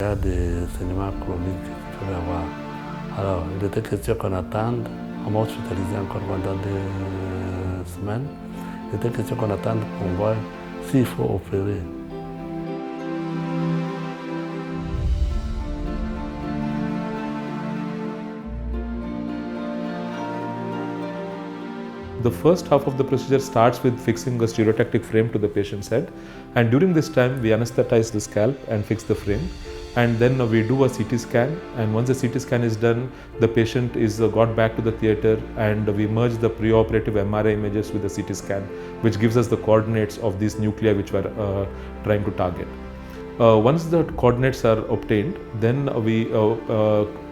Il y a des saignements chroniques qu'il peut avoir. Alors, il était question qu'on attende. On m'a hospitalisé encore pendant 2 semaines. Il était question qu'on attende pour voir s'il faut opérer. The first half of the procedure starts with fixing a stereotactic frame to the patient's head, and during this time we anesthetize the scalp and fix the frame, and then we do a CT scan, and once the CT scan is done, the patient is got back to the theatre, and we merge the preoperative MRI images with the CT scan, which gives us the coordinates of these nuclei which we are trying to target. Once the coordinates are obtained, then we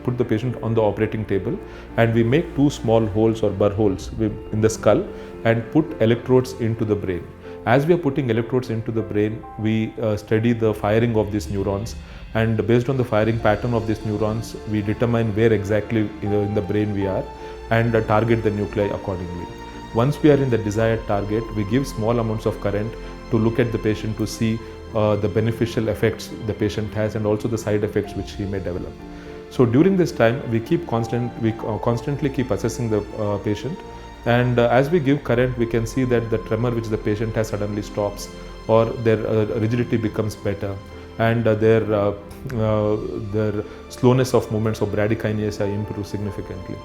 put the patient on the operating table, and we make 2 small holes or burr holes in the skull and put electrodes into the brain. As we are putting electrodes into the brain, we study the firing of these neurons, and based on the firing pattern of these neurons, we determine where exactly in the brain we are and target the nuclei accordingly. Once we are in the desired target, we give small amounts of current to look at the patient to see the beneficial effects the patient has and also the side effects which he may develop. So during this time, we constantly keep assessing the patient, and as we give current, we can see that the tremor which the patient has suddenly stops, or their rigidity becomes better, and their slowness of movements of bradykinesia improves significantly.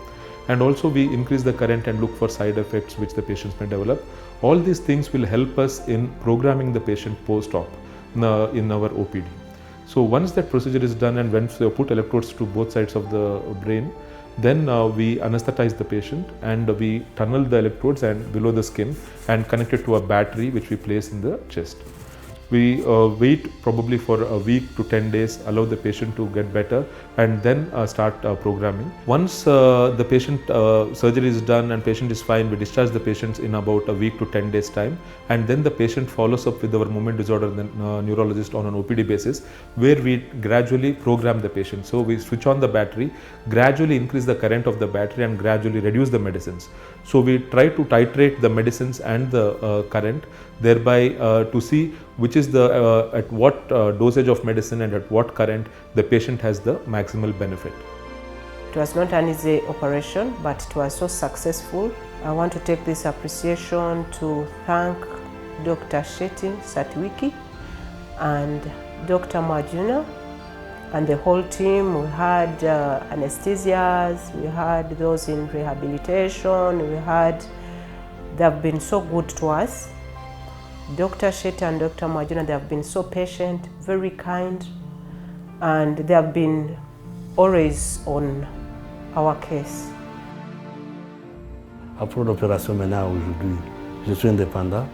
And also we increase the current and look for side effects which the patients may develop. All these things will help us in programming the patient post-op in our OPD. So once that procedure is done and once we put electrodes to both sides of the brain, then we anesthetize the patient and we tunnel the electrodes and below the skin and connect it to a battery which we place in the chest. We wait probably for a week to 10 days, allow the patient to get better, and then start programming. Once the patient surgery is done and patient is fine, we discharge the patients in about a week to 10 days time, and then the patient follows up with our movement disorder neurologist on an OPD basis, where we gradually program the patient. So we switch on the battery, gradually increase the current of the battery and gradually reduce the medicines. So we try to titrate the medicines and the current, thereby to see which is the at what dosage of medicine and at what current the patient has the maximal benefit. It was not an easy operation, but it was so successful. I want to take this appreciation to thank Dr. Shetty, Sathwik, and Dr. Manjunath, and the whole team. We had anesthesias, we had those in rehabilitation, they have been so good to us. Dr. Shetty and Dr. Manjunath, they have been so patient, very kind, and they have been always on our case. Après l'opération maintenant aujourd'hui, je suis indépendant,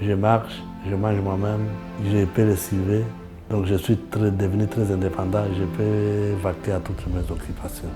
je marche, je mange moi-même, je peux respirer, donc je suis devenu très indépendant, je peux vaquer à toutes mes occupations.